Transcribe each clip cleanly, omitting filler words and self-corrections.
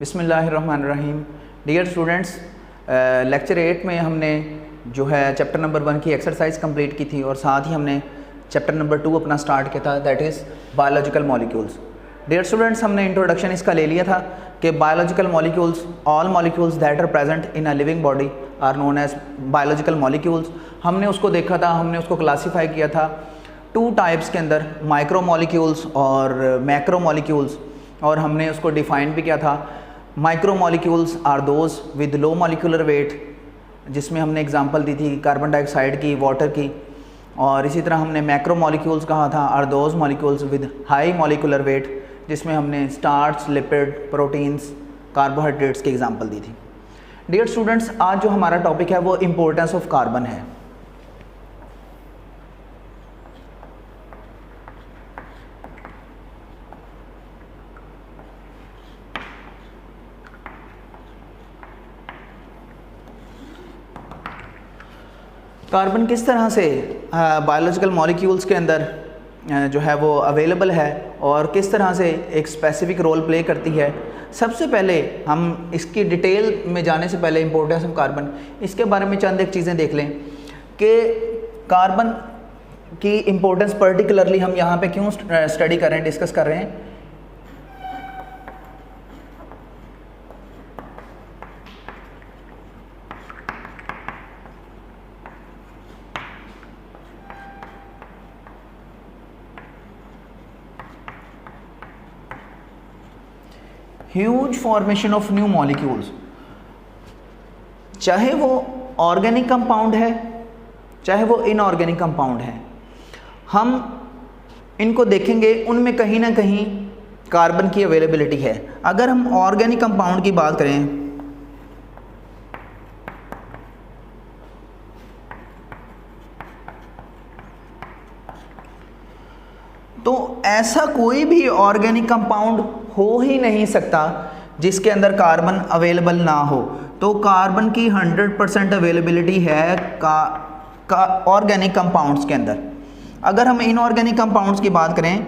बिस्मिल्लाहिर्रहमानिर्रहीम। Dear students, lecture 8 में हमने जो है चैप्टर नंबर 1 की एक्सरसाइज कंप्लीट की थी और साथ ही हमने चैप्टर नंबर 2 अपना स्टार्ट किया था, that is biological molecules. Dear students, हमने इंट्रोडक्शन इसका ले लिया था कि biological molecules, all molecules that are present in a living body are known as biological molecules. हमने उसको देखा था, हमने उसको क्लासीफाई किया था 2 टाइप्स के अंदर, माइक्रो मॉलिक्यूल्स और मैक्रो मॉलिक्यूल्स, और हमने उसको डिफाइन भी किया था। Micro molecules are those with low molecular weight, जिसमें हमने एग्जांपल दी थी कार्बन डाइऑक्साइड की, वाटर की, और इसी तरह हमने मैक्रो मॉलिक्यूल्स कहा था are those molecules with high molecular weight, जिसमें हमने स्टार्च, लिपिड, प्रोटीन्स, कार्बोहाइड्रेट्स की एग्जांपल दी थी। डियर स्टूडेंट्स, आज जो हमारा टॉपिक है वो इम्पोर्टेंस ऑफ कार्बन है। कार्बन किस तरह से बायोलॉजिकल मॉलिक्यूल्स के अंदर जो है वो अवेलेबल है और किस तरह से एक स्पेसिफिक रोल प्ले करती है। सबसे पहले हम इसकी डिटेल में जाने से पहले इम्पोर्टेंस ऑफ कार्बन, इसके बारे में चंद एक चीज़ें देख लें कि कार्बन की इम्पोर्टेंस पर्टिकुलरली हम यहाँ पे क्यों स्टडी कर रहे हैं, डिस्कस कर रहे हैं। Huge formation of new molecules, चाहे वो ऑर्गेनिक कंपाउंड है चाहे वो इनऑर्गेनिक कंपाउंड है, हम इनको देखेंगे उनमें कहीं ना कहीं कार्बन की अवेलेबिलिटी है। अगर हम ऑर्गेनिक कंपाउंड की बात करें तो ऐसा कोई भी ऑर्गेनिक कंपाउंड हो ही नहीं सकता जिसके अंदर कार्बन अवेलेबल ना हो। तो कार्बन की 100% अवेलेबिलिटी है का ऑर्गेनिक कंपाउंड्स के अंदर। अगर हम इनऑर्गेनिक कंपाउंड्स की बात करें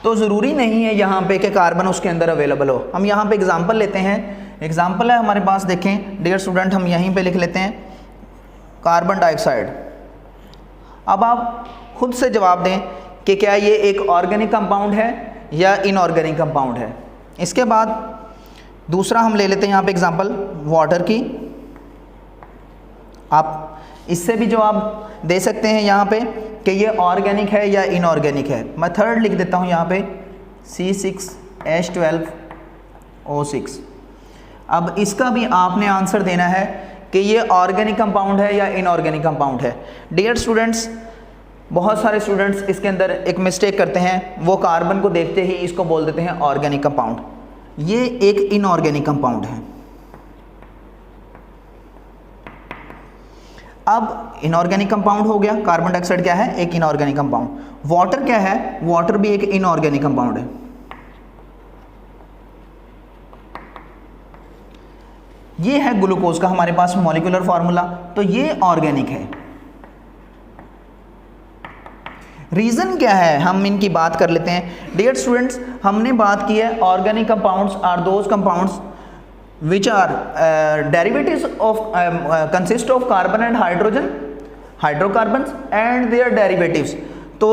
तो ज़रूरी नहीं है यहाँ पे कि कार्बन उसके अंदर अवेलेबल हो। हम यहाँ पे एग्जांपल लेते हैं, एग्जाम्पल है हमारे पास, देखें डियर स्टूडेंट, हम यहीं पे लिख लेते हैं कार्बन डाइऑक्साइड। अब आप खुद से जवाब दें कि क्या ये एक ऑर्गेनिक कंपाउंड है या इनऑर्गेनिक कंपाउंड है। इसके बाद दूसरा हम ले लेते हैं यहाँ पे एग्जांपल वाटर की। आप इससे भी जवाब दे सकते हैं यहाँ पे कि ये ऑर्गेनिक है या इनऑर्गेनिक है। मैं थर्ड लिख देता हूँ यहाँ पे C6H12O6। अब इसका भी आपने आंसर देना है कि ये ऑर्गेनिक कंपाउंड है या इनऑर्गेनिक कंपाउंड है। डियर स्टूडेंट्स, बहुत सारे स्टूडेंट्स इसके अंदर एक मिस्टेक करते हैं, वो कार्बन को देखते ही इसको बोल देते हैं ऑर्गेनिक कंपाउंड। ये एक इनऑर्गेनिक कंपाउंड है। अब इनऑर्गेनिक कंपाउंड हो गया, कार्बन डाइऑक्साइड क्या है, एक इनऑर्गेनिक कंपाउंड। वाटर क्या है, वाटर भी एक इनऑर्गेनिक कंपाउंड है। ये है ग्लूकोज का हमारे पास मॉलिक्यूलर फार्मूला, तो ये ऑर्गेनिक है। रीजन क्या है, हम इनकी बात कर लेते हैं। डियर स्टूडेंट्स, हमने बात की है organic compounds are those compounds which are derivatives of consist of carbon and hydrogen, hydrocarbons and their derivatives। तो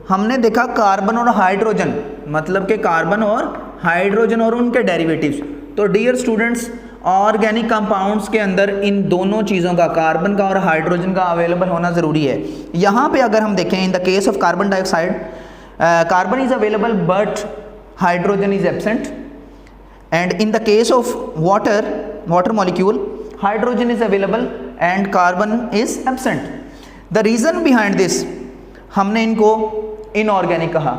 हमने देखा कार्बन और हाइड्रोजन, मतलब कि कार्बन और हाइड्रोजन और उनके डेरिवेटिव्स। तो डियर स्टूडेंट्स, ऑर्गेनिक कंपाउंड्स के अंदर इन दोनों चीज़ों का, कार्बन का और हाइड्रोजन का अवेलेबल होना ज़रूरी है। यहाँ पे अगर हम देखें, इन the case of carbon dioxide, carbon is available but hydrogen is absent, and in the case of water molecule, hydrogen is available and carbon is absent. The reason behind this, हमने इनको inorganic कहा।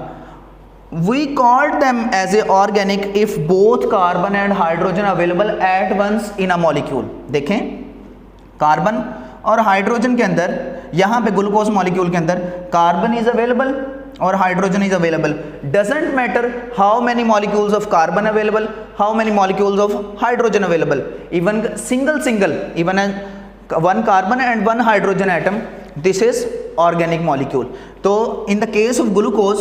We called them as a organic if both carbon and hydrogen available at once in a molecule। देखें, carbon और hydrogen के अंदर, यहाँ पे glucose molecule के अंदर कार्बन इज अवेलेबल और hydrogen is available. Doesn't matter how many molecules of carbon available, how many molecules of hydrogen available, even single even 1 carbon and 1 hydrogen atom, this is organic molecule. तो in the case of glucose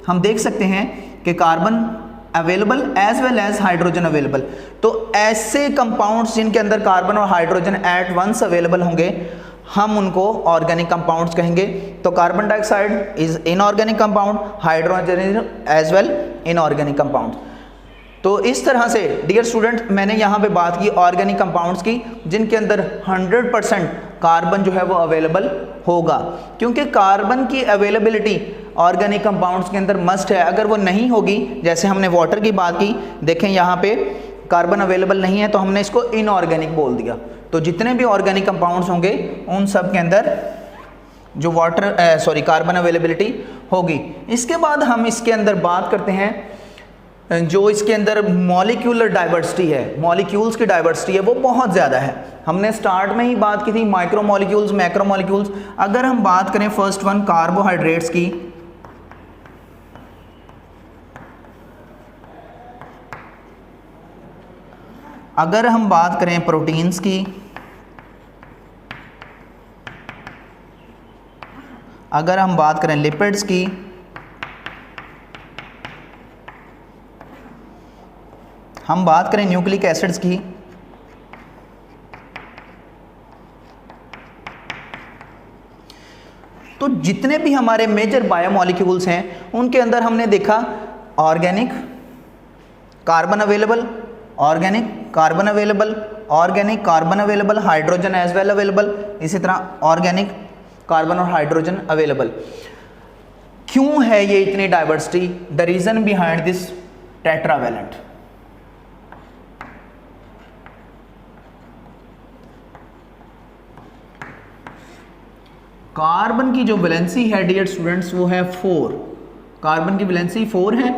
हम देख सकते हैं कि carbon available as well as hydrogen available. तो ऐसे compounds जिनके अंदर कार्बन और हाइड्रोजन एट वंस अवेलेबल होंगे हम उनको ऑर्गेनिक कंपाउंड्स कहेंगे। तो carbon dioxide is inorganic compound, hydrogen is as well inorganic compound. तो इस तरह से डियर स्टूडेंट मैंने यहाँ पे बात की ऑर्गेनिक कंपाउंड्स की जिनके अंदर 100% कार्बन जो है वो अवेलेबल होगा, क्योंकि कार्बन की अवेलेबिलिटी ऑर्गेनिक कंपाउंड्स के अंदर मस्ट है। अगर वो नहीं होगी, जैसे हमने वाटर की बात की, देखें यहाँ पे कार्बन अवेलेबल नहीं है तो हमने इसको इनऑर्गेनिक बोल दिया। तो जितने भी ऑर्गेनिक कंपाउंड्स होंगे उन सब के अंदर जो कार्बन अवेलेबिलिटी होगी। इसके बाद हम इसके अंदर बात करते हैं जो इसके अंदर मॉलिक्यूलर डाइवर्सिटी है, मॉलिक्यूल्स की डाइवर्सिटी है वो बहुत ज़्यादा है। हमने स्टार्ट में ही बात की थी माइक्रो मॉलिक्यूल्स, मैक्रो मॉलिक्यूल्स। अगर हम बात करें फर्स्ट वन कार्बोहाइड्रेट्स की, अगर हम बात करें प्रोटीन्स की, अगर हम बात करें लिपिड्स की, हम बात करें न्यूक्लिक एसिड्स की, तो जितने भी हमारे मेजर बायोमॉलिक्यूल्स हैं उनके अंदर हमने देखा organic carbon available, organic carbon available, organic carbon available, hydrogen as well available, इसी तरह ऑर्गेनिक कार्बन और हाइड्रोजन अवेलेबल। क्यों है ये इतनी diversity? The reason behind this tetravalent. Carbon की जो वैलेंसी है डियर स्टूडेंट्स वो है 4, कार्बन की वैलेंसी 4 है।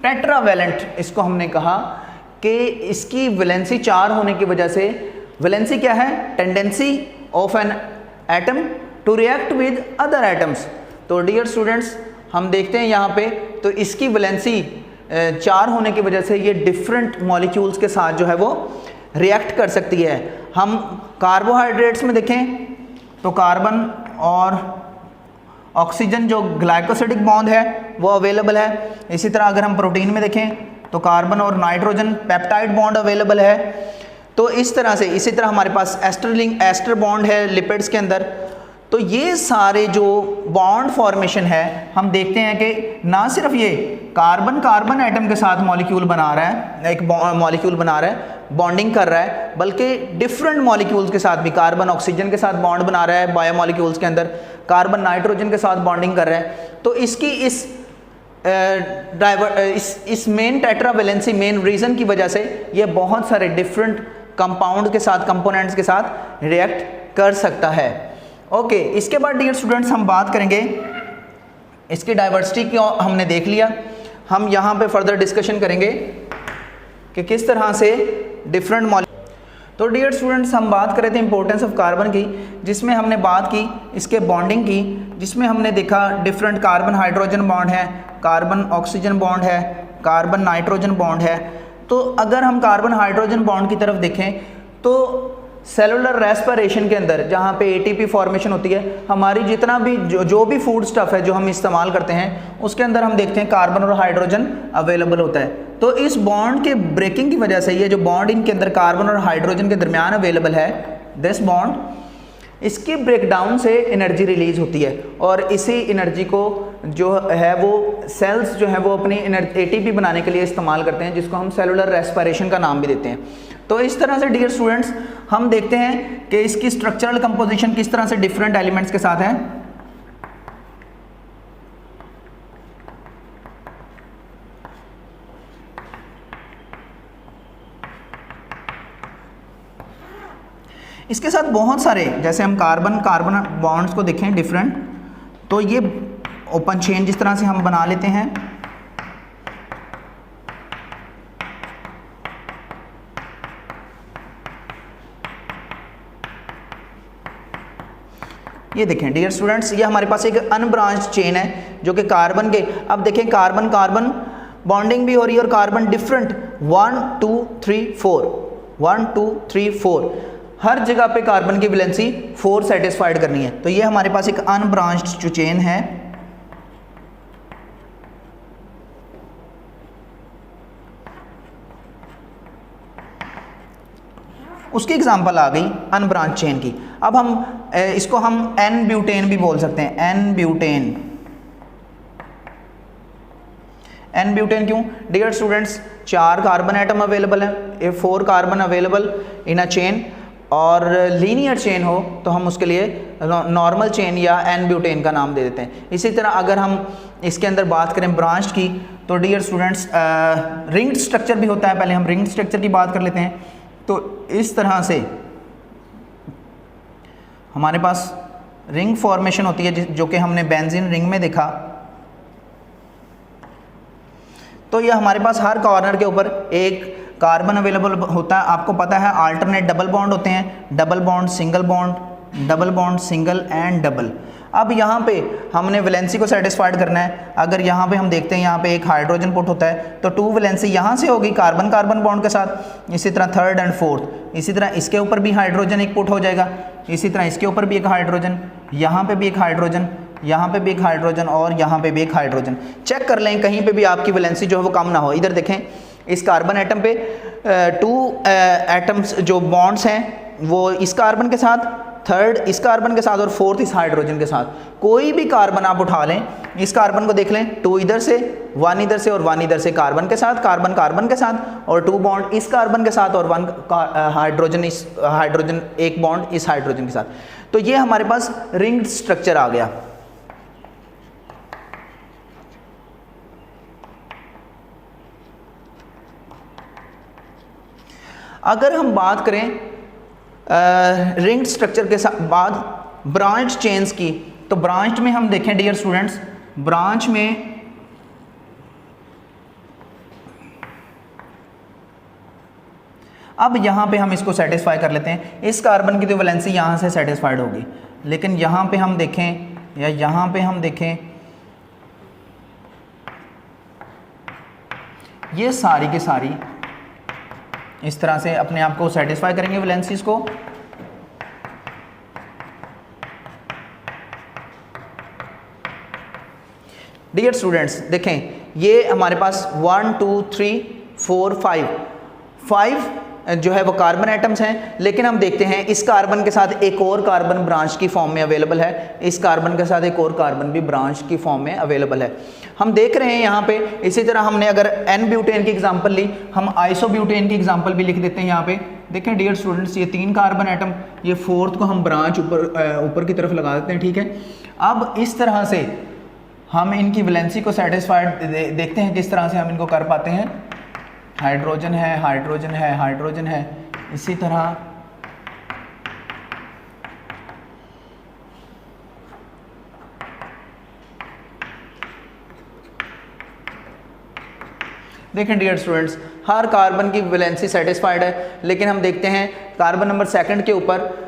टेट्रावैलेंट इसको हमने कहा कि इसकी वैलेंसी 4 होने की वजह से, वैलेंसी क्या है? Tendency of an atom to react with other atoms. तो डियर स्टूडेंट्स हम देखते हैं यहाँ पे, तो इसकी वैलेंसी 4 होने की वजह से ये डिफरेंट मॉलिक्यूल्स के साथ जो है वो रिएक्ट कर सकती है। हम कार्बोहाइड्रेट्स में देखें तो कार्बन और ऑक्सीजन जो ग्लाइकोसिडिक बॉन्ड है वो अवेलेबल है। इसी तरह अगर हम प्रोटीन में देखें तो कार्बन और नाइट्रोजन पेप्टाइड बॉन्ड अवेलेबल है। तो इस तरह से, इसी तरह हमारे पास एस्टर बॉन्ड है लिपिड्स के अंदर। तो ये सारे जो बॉन्ड फॉर्मेशन है हम देखते हैं कि ना सिर्फ ये कार्बन कार्बन एटम के साथ मॉलिक्यूल बना रहा है, एक मॉलिक्यूल बना रहा है, बॉन्डिंग कर रहा है, बल्कि डिफरेंट मॉलिक्यूल्स के साथ भी, कार्बन ऑक्सीजन के साथ बॉन्ड बना रहा है बायोमॉलिक्यूल्स के अंदर, कार्बन नाइट्रोजन के साथ बॉन्डिंग कर रहा है। तो इसकी इस मेन टेट्रावैलेंसी मेन रीज़न की वजह से ये बहुत सारे डिफरेंट कंपाउंड के साथ, कंपोनेंट्स के साथ रिएक्ट कर सकता है। ओके, इसके बाद डियर स्टूडेंट्स हम बात करेंगे इसकी डाइवर्सिटी की। हमने देख लिया, हम यहाँ पे फर्दर डिस्कशन करेंगे कि किस तरह से डिफरेंट तो डियर स्टूडेंट्स हम बात कर रहे थे इंपॉर्टेंस ऑफ कार्बन की, जिसमें हमने बात की इसके बॉन्डिंग की, जिसमें हमने देखा डिफरेंट कार्बन हाइड्रोजन बॉन्ड है, कार्बन ऑक्सीजन बॉन्ड है, कार्बन नाइट्रोजन बॉन्ड है। तो अगर हम कार्बन हाइड्रोजन बॉन्ड की तरफ देखें तो सेलुलर रेस्पिरेशन के अंदर जहाँ पे एटीपी फॉर्मेशन होती है, हमारी जितना भी जो भी फूड स्टफ है जो हम इस्तेमाल करते हैं उसके अंदर हम देखते हैं कार्बन और हाइड्रोजन अवेलेबल होता है। तो इस बॉन्ड के ब्रेकिंग की वजह से ये जो बॉन्ड इनके अंदर कार्बन और हाइड्रोजन के दरमियान अवेलेबल है, दिस बॉन्ड, इसकी ब्रेकडाउन से एनर्जी रिलीज होती है और इसी एनर्जी को जो है वो सेल्स जो है वो अपनी एटीपी बनाने के लिए इस्तेमाल करते हैं, जिसको हम सेलुलर रेस्पिरेशन का नाम भी देते हैं। तो इस तरह से डियर स्टूडेंट्स हम देखते हैं कि इसकी स्ट्रक्चरल कंपोजिशन किस तरह से डिफरेंट एलिमेंट्स के साथ है। इसके साथ बहुत सारे, जैसे हम कार्बन कार्बन बॉन्ड्स को देखें डिफरेंट, तो ये ओपन चेन जिस तरह से हम बना लेते हैं, ये देखें डियर स्टूडेंट्स, ये हमारे पास एक अनब्रांच्ड चेन है जो कि कार्बन के, अब देखें कार्बन कार्बन बॉन्डिंग भी हो रही है और कार्बन डिफरेंट 1 2 3 4 1 2 3 4 हर जगह पे कार्बन की वैलेंसी 4 सेटिस्फाइड करनी है। तो ये हमारे पास एक अनब्रांच्ड जो चेन है, उसकी एग्जांपल आ गई अनब्रांच चेन की। अब हम इसको हम एन ब्यूटेन भी बोल सकते हैं, एन ब्यूटेन। एन ब्यूटेन क्यों? Dear students, 4 carbon atom available है, 4 carbon available in a chain, और लीनियर चेन हो तो हम उसके लिए नॉर्मल चेन या एन ब्यूटेन का नाम दे देते हैं। इसी तरह अगर हम इसके अंदर बात करें ब्रांच की, तो डियर स्टूडेंट्स रिंग्ड स्ट्रक्चर भी होता है। पहले हम रिंग्ड स्ट्रक्चर की बात कर लेते हैं। तो इस तरह से हमारे पास रिंग फॉर्मेशन होती है, जो कि हमने बेंजीन रिंग में देखा। तो ये हमारे पास हर कॉर्नर के ऊपर एक कार्बन अवेलेबल होता है। आपको पता है अल्टरनेट डबल बॉन्ड होते हैं, double bond, single bond, double bond, single and double. अब यहाँ पे हमने वैलेंसी को सेटिस्फाइड करना है। अगर यहाँ पे हम देखते हैं, यहाँ पे एक हाइड्रोजन पुट होता है, तो 2 वैलेंसी यहाँ से होगी कार्बन कार्बन बॉन्ड के साथ। इसी तरह 3rd एंड 4th, इसी तरह इसके ऊपर भी हाइड्रोजन एक पुट हो जाएगा। इसी तरह इसके ऊपर भी एक हाइड्रोजन, यहाँ पे भी एक हाइड्रोजन, यहाँ पे भी एक हाइड्रोजन, और यहाँ पे भी एक हाइड्रोजन। चेक कर लें कहीं पे भी आपकी वैलेंसी जो है वो कम ना हो। इधर देखें, इस कार्बन एटम पे 2 एटम्स जो बॉन्ड्स हैं वो इस कार्बन के साथ, 3rd इस कार्बन के साथ, और 4th इस हाइड्रोजन के साथ। कोई भी कार्बन आप उठा लें, इस कार्बन को देख लें, 2 इधर से, 1 इधर से और 1 इधर से, कार्बन के साथ, कार्बन कार्बन के साथ, और 2 बॉन्ड इस कार्बन के साथ, और 1 हाइड्रोजन इस हाइड्रोजन, एक बॉन्ड इस हाइड्रोजन के साथ। तो ये हमारे पास रिंग्ड स्ट्रक्चर आ गया। अगर हम बात करें रिंग्ड स्ट्रक्चर के साथ बाद ब्रांच चेन्स की, तो ब्रांच में हम देखें डियर स्टूडेंट्स, ब्रांच में अब यहाँ पे हम इसको सेटिस्फाई कर लेते हैं। इस कार्बन की तो वैलेंसी यहाँ से सेटिस्फाइड होगी, लेकिन यहाँ पे हम देखें या यहाँ पे हम देखें, ये सारी की सारी इस तरह से अपने आप को सेटिस्फाई करेंगे वैलेंसीज को। डियर स्टूडेंट्स देखें, ये हमारे पास 1 2 3 4 5 जो है वो कार्बन एटम्स हैं, लेकिन हम देखते हैं इस कार्बन के साथ एक और कार्बन ब्रांच की फॉर्म में अवेलेबल है, इस कार्बन के साथ एक और कार्बन भी ब्रांच की फॉर्म में अवेलेबल है। हम देख रहे हैं यहाँ पे। इसी तरह हमने अगर एन ब्यूटेन की एग्जांपल ली, हम आइसोब्यूटेन की एग्जांपल भी लिख देते हैं। यहाँ पे देखें डियर स्टूडेंट्स, ये 3 कार्बन एटम, ये 4th को हम ब्रांच ऊपर की तरफ लगा देते हैं, ठीक है। अब इस तरह से हम इनकी वैलेंसी को सेटिस्फाइड देखते हैं किस तरह से हम इनको कर पाते हैं। हाइड्रोजन है, हाइड्रोजन है, हाइड्रोजन है, इसी तरह देखें डियर स्टूडेंट्स, हर कार्बन की वैलेंसी सेटिस्फाइड है, लेकिन हम देखते हैं कार्बन नंबर 2 के ऊपर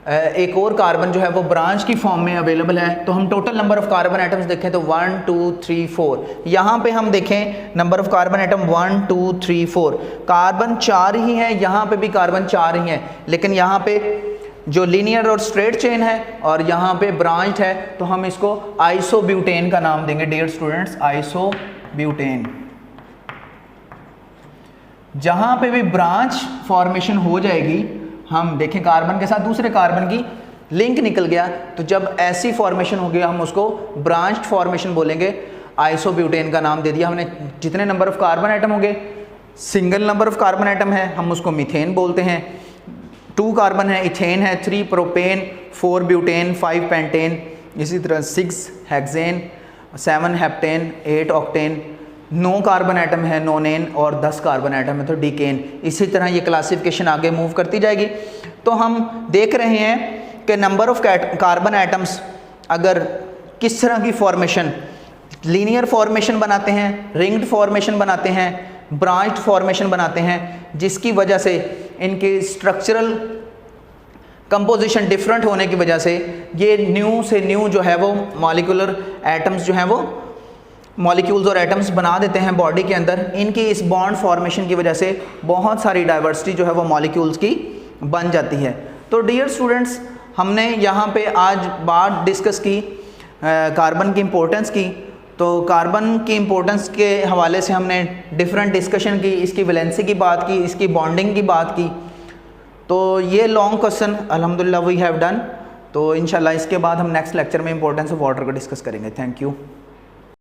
एक और कार्बन जो है वो ब्रांच की फॉर्म में अवेलेबल है। तो हम total number of carbon atoms देखें तो 1 2 3 4, यहाँ पे हम देखें number of carbon atom 1 2 3 4, carbon 4 ही है, यहाँ पे भी कार्बन 4 ही है, लेकिन यहाँ पे जो लीनियर और स्ट्रेट चेन है और यहाँ पे ब्रांच है, तो हम इसको आइसोब्यूटेन का नाम देंगे डियर स्टूडेंट्स, आइसोब्यूटेन। जहाँ पे भी ब्रांच फॉर्मेशन हो जाएगी, हम देखें कार्बन के साथ दूसरे कार्बन की लिंक निकल गया, तो जब ऐसी फॉर्मेशन हो गया हम उसको ब्रांच्ड फॉर्मेशन बोलेंगे। आइसोब्यूटेन का नाम दे दिया हमने। जितने नंबर ऑफ कार्बन एटम होंगे, single number of carbon atom है, हम उसको मीथेन बोलते हैं। 2 कार्बन है, इथेन है, 3 प्रोपेन, 4 ब्यूटेन, 5 पेंटेन, इसी तरह 6 hexane, 7 heptane, 8 octane, 9 carbon atom है, नोनेन, और 10 कार्बन एटम है तो डीकेन। इसी तरह ये क्लासिफिकेशन आगे मूव करती जाएगी। तो हम देख रहे हैं कि नंबर ऑफ कार्बन एटम्स अगर किस तरह की फॉर्मेशन, लीनियर फॉर्मेशन बनाते हैं, रिंग्ड फॉर्मेशन बनाते हैं, ब्रांच्ड फॉर्मेशन बनाते हैं, जिसकी वजह से इनके स्ट्रक्चरल कंपोजिशन डिफरेंट होने की वजह से ये न्यू से न्यू जो है वो मॉलिक्यूलर एटम्स जो हैं वो मॉलिक्यूल्स और एटम्स बना देते हैं बॉडी के अंदर। इनकी इस बॉन्ड फॉर्मेशन की वजह से बहुत सारी डाइवर्सिटी जो है वो मॉलिक्यूल्स की बन जाती है। तो डियर स्टूडेंट्स, हमने यहाँ पे आज बात डिस्कस की कार्बन की इम्पोर्टेंस की। तो कार्बन की इम्पोर्टेंस के हवाले से हमने डिफरेंट डिस्कशन की, इसकी वैलेंसी की बात की, इसकी बॉन्डिंग की बात की। तो ये लॉन्ग क्वेश्चन अल्हम्दुलिल्लाह वी हैव डन। तो इंशाल्लाह इसके बाद हम नेक्स्ट लेक्चर में इंपॉर्टेंस ऑफ वाटर को डिस्कस करेंगे। Thank you.